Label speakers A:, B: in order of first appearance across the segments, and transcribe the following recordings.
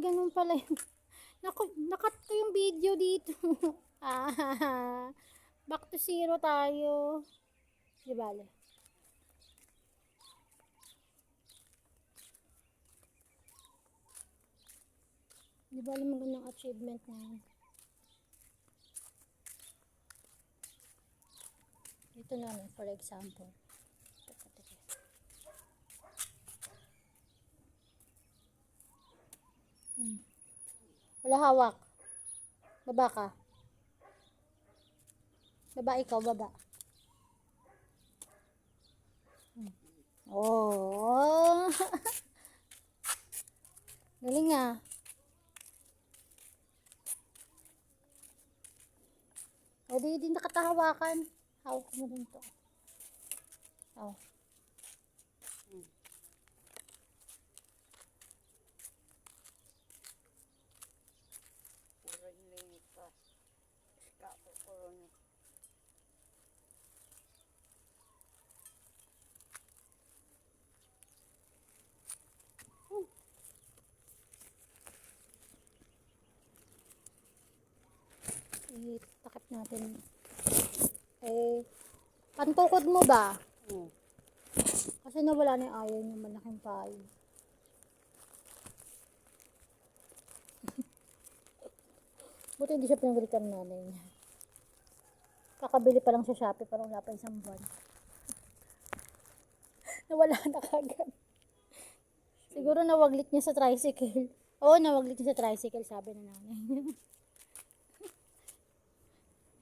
A: ganun pala yun. Naku, nakat ko yung video dito. Back to zero tayo. Di bale. Di bale magandang achievement na yun. Ito naman, for example. Wala hawak. Baba ka. Baba ikaw, baba. Oh. Galing ah. O di nakatahawakan. Hawak mo rin to. Oh. Itakip natin. Pantukod mo ba? Kasi nawala na yung ayaw yung malaking payo. Buti hindi siya pinagalitan ng nanay niya. Kakabili pa lang sa Shopee, parang wala pa isang buwan. Nawala na kagad. Siguro nawaglit niya sa tricycle. Oo, nawaglit niya sa tricycle, sabi ng nanay niya.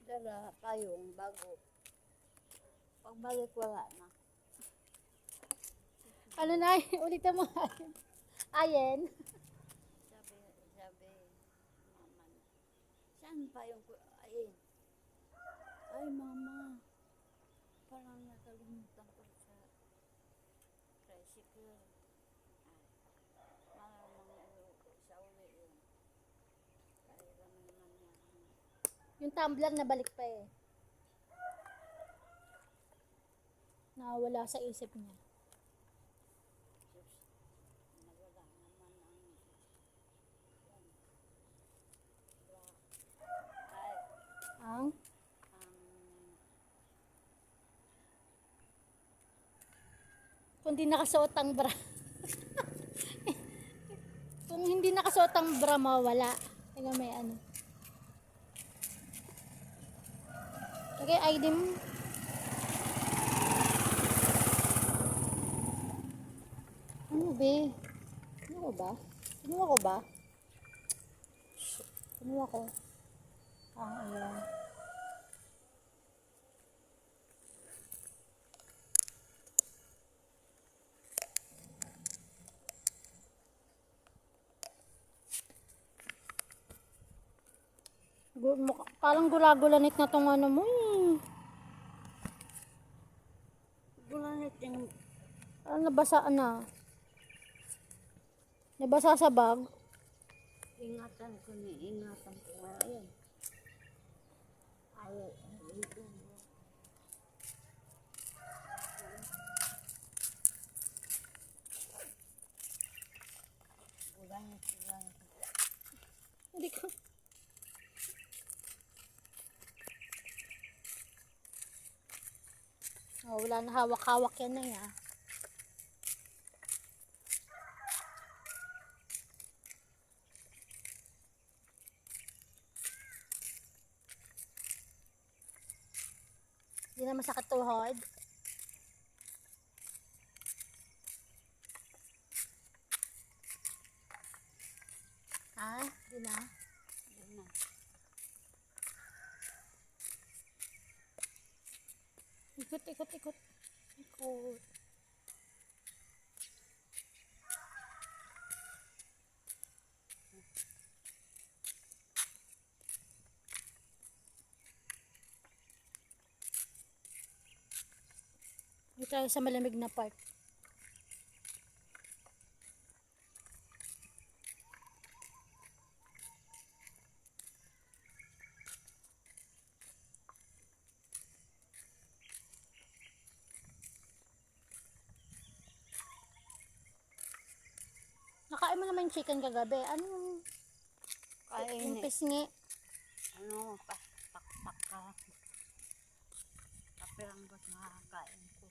B: Dala payong bago. Pagbalik wala na.
A: Ano na, ulitin mo. Ayen.
B: Sabi, mama, saan payong ko? Ay mama, parang nakalimutan ko sa tricycle. Malamang sa uli yun. Kaya lang naman yan.
A: Yung tumbler na balik pa eh. Nawala sa isip niya.
B: Nawala naman
A: Ang? Kung hindi nakasuot ang bra. Kung hindi nakasuot ang bra, mawala. Tingnan may ano. Okay, ID mo. Ano be? Ano ba? Kinuha ko ba? Kinuha ko. Ayan. Parang gula-gulanit na tong ano mo eh.
B: gulanit yung
A: Parang nabasa na. Nabasa sa bag.
B: ingatan ko nga yan. Ayaw, dito. Gulanit.
A: Hindi ko. Oh, wala na hawak-hawak yan na ya. Hindi na masakit tuhod. Ha? Hindi na. Ikot. Ikot. Dito tayo sa malamig na part. Nakain mo naman yung chicken kagabi. Ano yung
B: Kain
A: Yung
B: eh.
A: pisngi.
B: Ano, pakpak ka. Kapiranggot nga kain ko.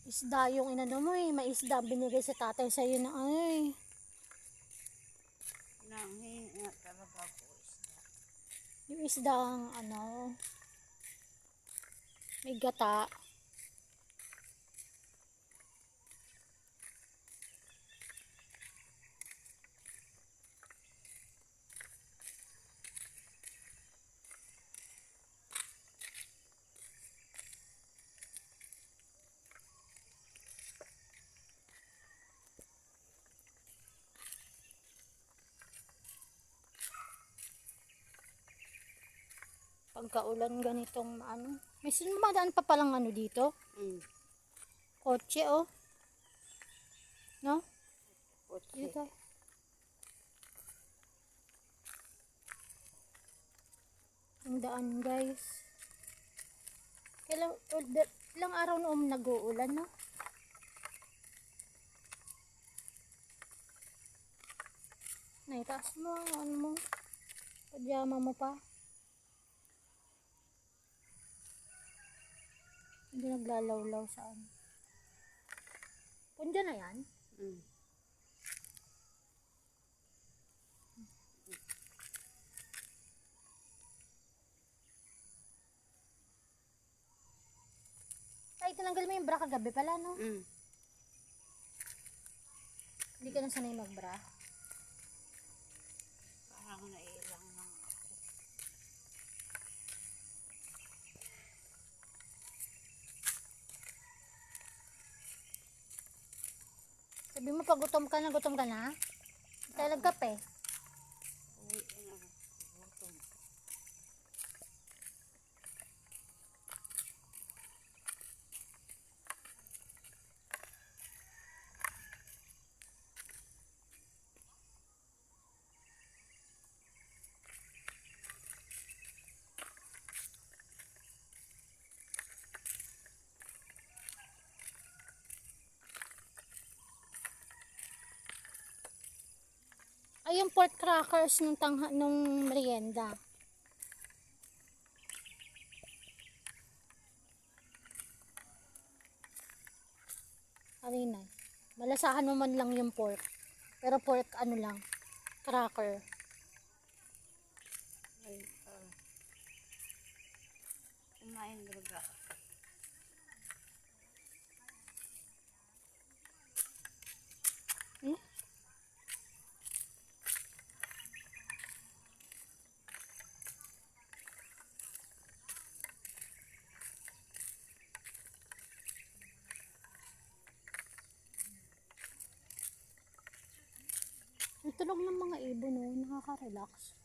A: Isda yung inano mo eh. May isda binigay sa tatay sa'yo na ay.
B: Nanghingi nga talaga po isda.
A: Yung isda ang ano. May gata. Pagkaulan ganitong ano. May sinumadaan pa palang ano dito. Kotse oh. No?
B: Kotse.
A: Dito. Ang daan guys. Ilang araw noong nag-uulan no? Naitaas mo ano mo. Pajama mo pa. Hindi naglalawlaw saan. Kung dyan na yan. Ay, tinanggal mo yung bra kagabi pala, no? Hindi ka na sanay mag-bra.
B: Parang nailang lang ako.
A: Sabi mo, pag gutom ka na, gutom ka na? Tayo nagkape.
B: Uwi na. Gutom.
A: Ay, yung pork crackers nung merienda. Kanina. Malasahan mo man lang yung pork. Pero pork ano lang. Cracker.
B: Ay, kumain talaga.
A: Hmm? Ang tunog ng mga ibon, no? Nakaka-relax.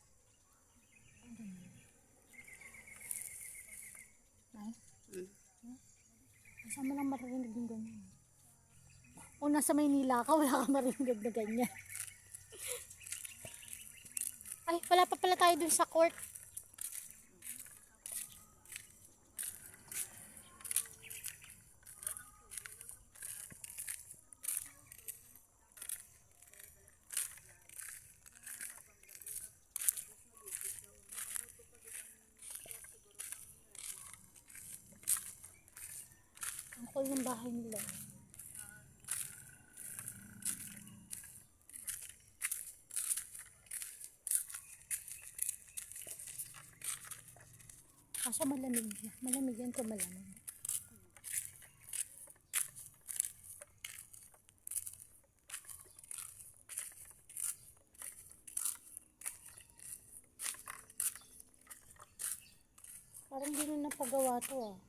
A: Ay, saan mo lang maririnig yung ganyan? O nasa Maynila ka, wala ka maririnig na ganyan. Ay, wala pa pala tayo dun sa court. Ang cool ng bahay nila. Kaso malamig na. Malamig yan kung malamig. Parang di na napagawa to ah.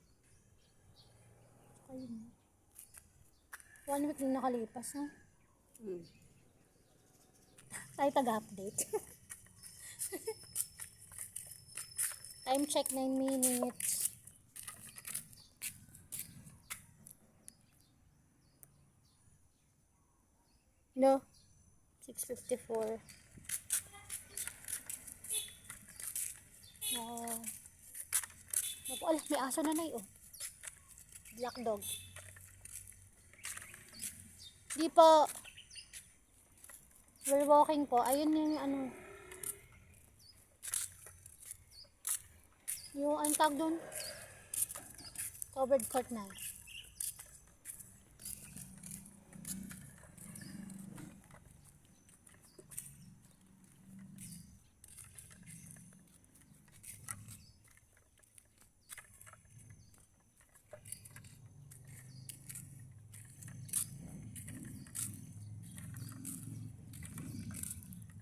A: Ayun. 1 week na nakalipas ha. Tayo tag-update. Time check 9 minutes. No. 6:54. Oh. Naku, alas, may aso na oh. Black dog. Di po. We're walking po. Ayun yung ano. Yung ang tag doon. Covered court na.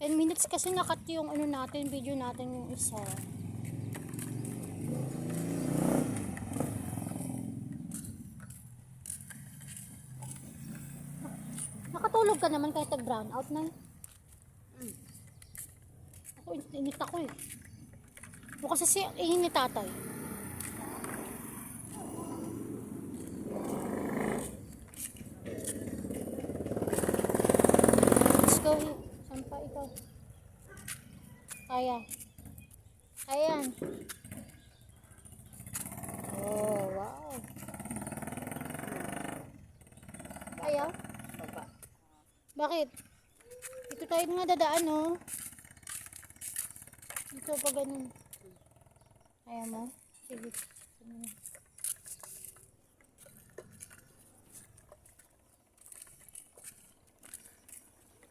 A: Minutes kasi nakat yung ano natin, video natin yung isa. Nakatulog ka naman kahit nag-brown out na. Ako, init ako eh. O kasi si ni tatay. Let's go. Saan pa ikaw? Kaya. Ayan. Oh, wow. Kaya?
B: Baba.
A: Bakit? Dito tayo nga dadaan, no? Dito pa ganun. Kaya mo? Sige.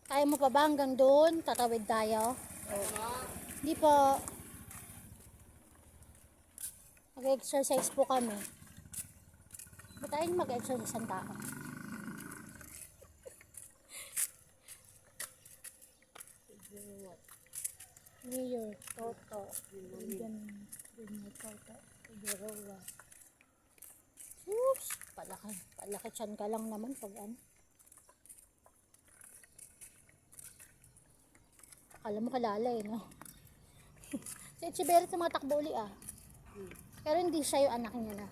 A: Kaya mo pa ba hanggang doon? Tatawid tayo? Hindi po. Mag-exercise po kami. Ba't tayo mag-exercise ang tao? Mayor, Toto, Mayor, Toto, Figueroa. Sus, palaki tiyan ka lang naman pag ano. Akala mo kalala eh, no? Si Echeverry sa mga takbo uli ah. Pero hindi siya yung anak niya na.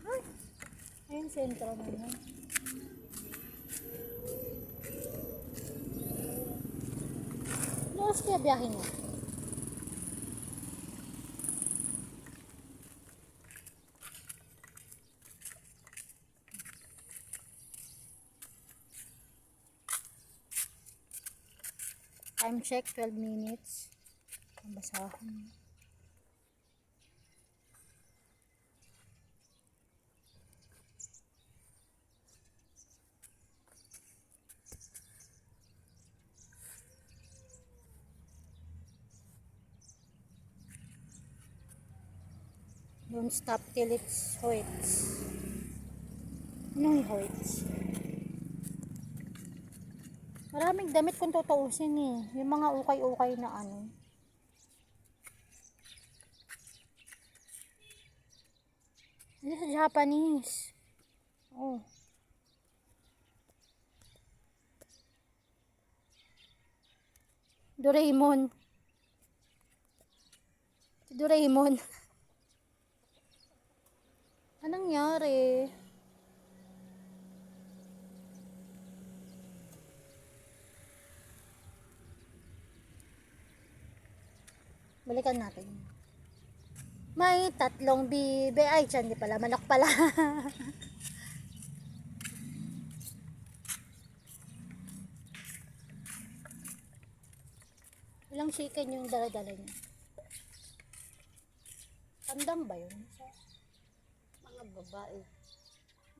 A: Ay, ayun sentro na yun. Laos kaya biyahe niya? Time check, 12 minutes. Ang basahan. Don't stop till it's hoits. Ano yung hoits? Maraming damit kung tutuusin eh. Yung mga ukay-ukay na ano. Hindi sa Japanese. Oh. Doraemon. Si Doraemon. Anong nangyari? Balikan natin. May tatlong bibe. Ay, tiyan, di pala. Manok pala. Ilang chicken yung dala-dala niya? Tandang ba yun?
B: Mga babae.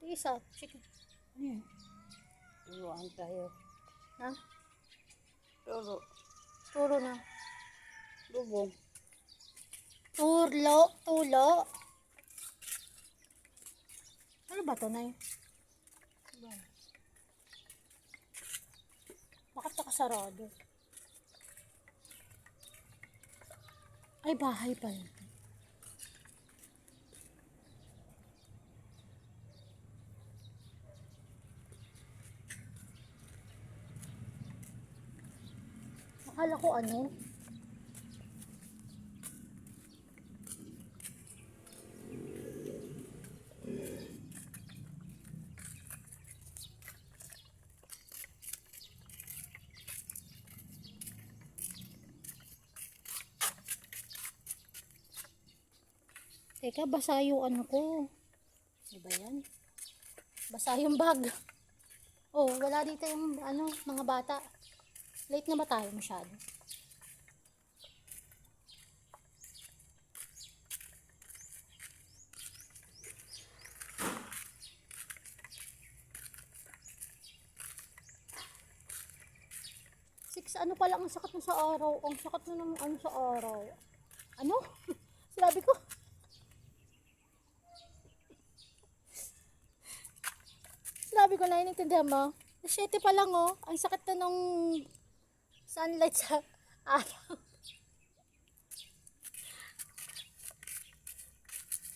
A: Di isa. Chicken. Ano yun?
B: Inuan tayo.
A: Ha?
B: Turo.
A: Turo na.
B: Lubong.
A: Tulo. Tulo. Ano ba ito, Nay? Bakit nakasarado? Ay, bahay pala. Akala ko ano? Teka, basa yung ano ko. Di ba yan? Basa yung bag. Oh, wala dito yung ano, mga bata. Late na ba tayo masyado? Six, ano pala, ang sakit na sa araw. Ang sakit na ng ano sa araw. Ano? Sabi ko. Sabi ko, naiintindihan mo? 7 pa lang oh. Ang sakit na nung sunlight sa araw.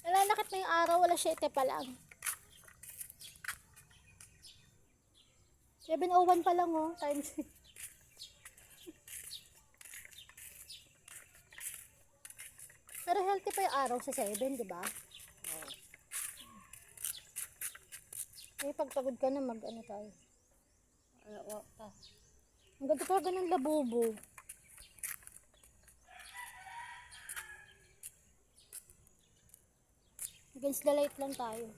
A: Nalalakit na yung araw, wala 7 pa lang. 7:01 pa lang oh, times. Pero healthy pa yung araw sa 7, di ba?
B: Oo.
A: Eh, pagpagod ka na, mag-ano tayo.
B: Walk ka.
A: Ang ganda ka ng labubo. Against the light lang tayo.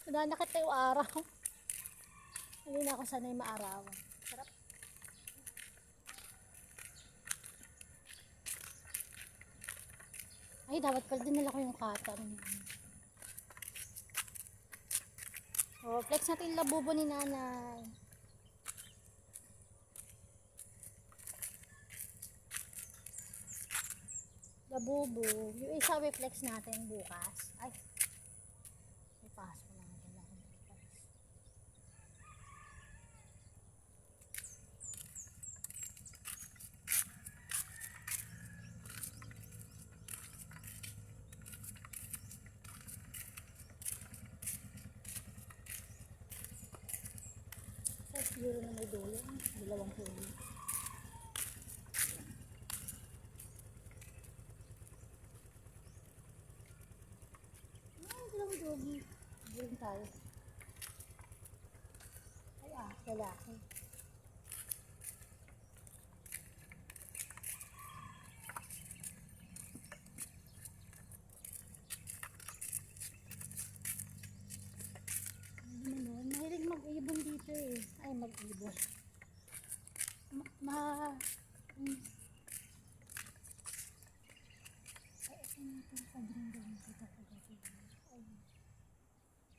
A: Nananakit na yung araw. Hindi na ako sanay maarawan. Sarap. Ay, dapat pala dinala ko yung kata. Oh, flex natin yung labubo ni nanay. Labubo. Yung isa flex natin bukas. Ay, may pasok na nga pala ako bukas. So, siguro na may dulo. 20. Ay, dalawang dogi. Dogi tayo. Ay, lalaki. Mahilig mag-ibon dito eh. Ay, mag-ibon. Mm. Ay, ito na itong quadrangle dito pagdating. Ay,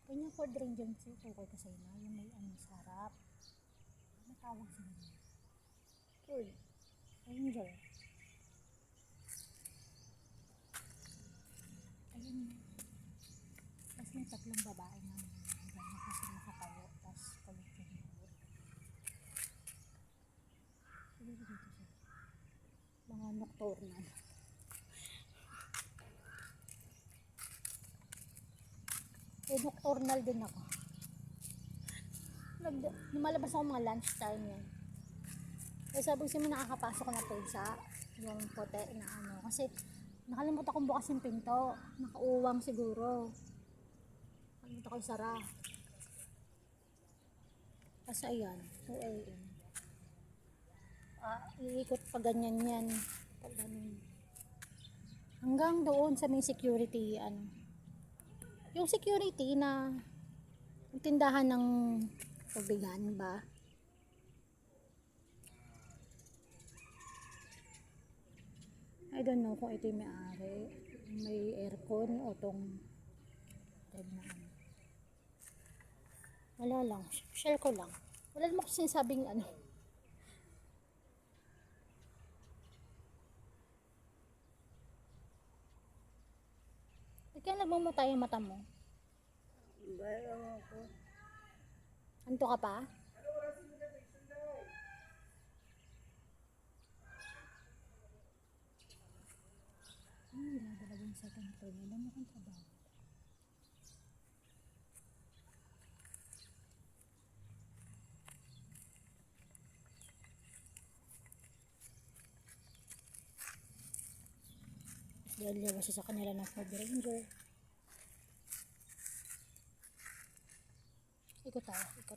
A: ganyan quadrangle siya. Okay ka sa'yo na. Yung may ano sa harap. Ano tawag sa nila? Uy, angel. Ayun. Tapos may 3 babae na ganyan kasi nakatayo. Tapos kulit yung buhok. Siguro dito siya. Mga nocturnal. Eh, nocturnal din ako. Lumalabas ako mga lunchtime yan. Eh, sabi ko siya may nakakapasok na pusa. Yung puti na ano. Kasi nakalimutan kong bukas yung pinto. Nakauwang siguro. Nakalimutan ko yung sara. Kasi ayan. 2 a.m. Iikot pa ganyan yan. Pag ganun. Hanggang doon sa may security, ano. Yung security na yung tindahan ng tubigan ba? I don't know kung ito yung may-ari. May aircon o tong type na ano. Wala lang. Share ko lang. Wala naman kasi sinasabing ano. Kaya nagmumutay yung mata mo.
B: Bayaw ako.
A: Anto ka pa? Dinadala yung second floor. Wala mo kang trabaho. Dahil labas sa kanila ng Ford Ranger. Ikot tayo. Ikot.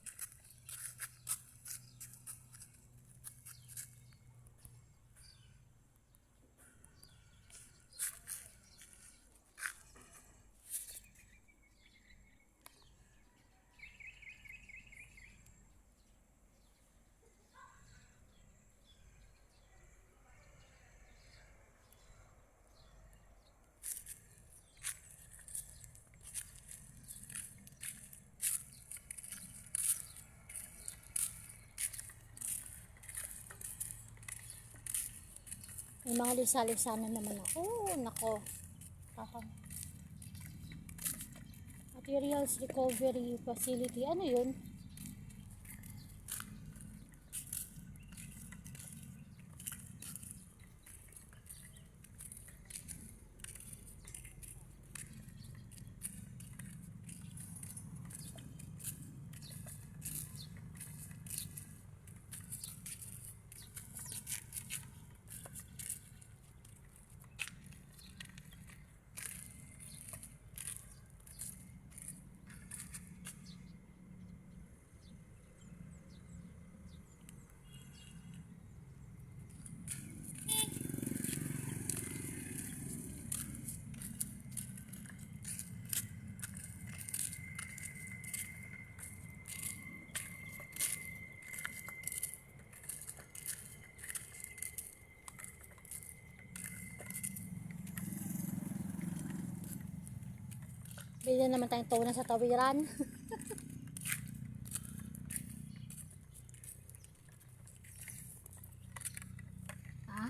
A: May mga lisa-lisa na naman ako. Nako. Ako. Materials Recovery Facility. Ano yun? Bili na naman tayong tuna sa tawiran. Ha?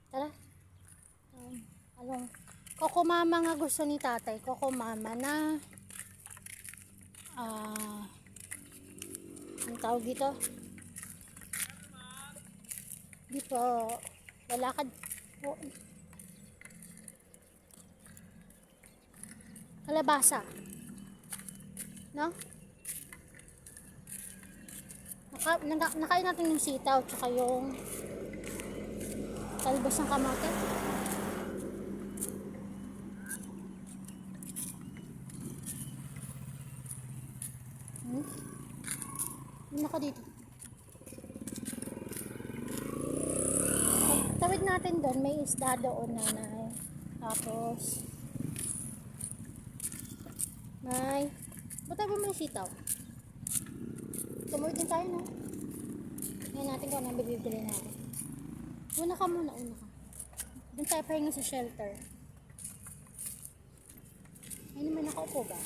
A: Tara. Anong Coco Mama nga gusto ni tatay. Coco Mama na ang tawag dito? Di po. Lalakad po. Kalabasa. No? Nakain natin yung sitaw tsaka yung talbos ng kamote. Yun ako dito. Tawid natin doon, may isda doon, nanay. Tapos buta ba may sitaw? Tumawid din tayo, no? Ngayon natin kung anong bibili natin. Una ka. Doon tayo pahinga sa shelter. Ay naman, nakaupo ba?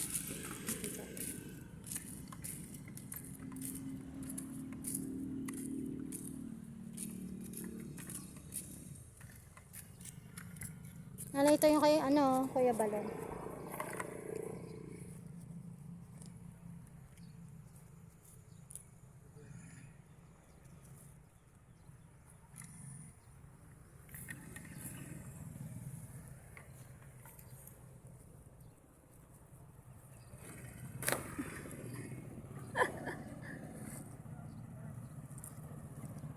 A: Ito yung kay Kuya Balon.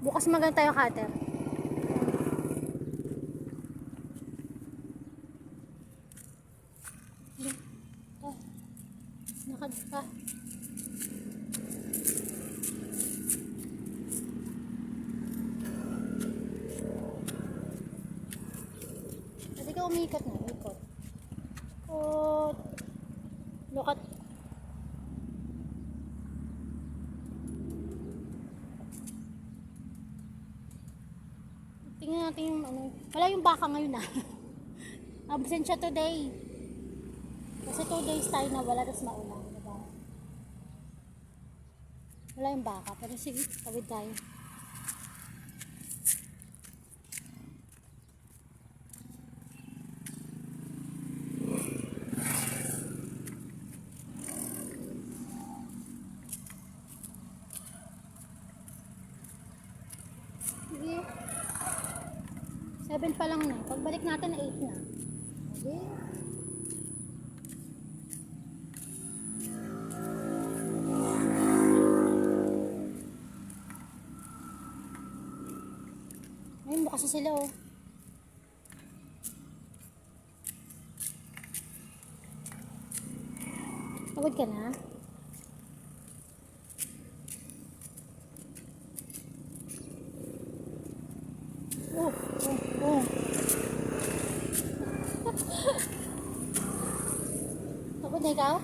A: Bukas maganda tayo cutter. Nakad pa. Pwede ka umikot na. Ikot. Lukat. Tingnan natin yung wala yung baka ngayon ah. Absent siya today. Kasi 2 days tayo na wala, tapos maulan, diba? Wala yung baka, pero sige, tawid tayo. Sige. 7 pa lang na. Pagbalik natin, 8 na. Sige. Ayun, bukas na sila oh. Pagod ka na? Oh. Pagod na ikaw?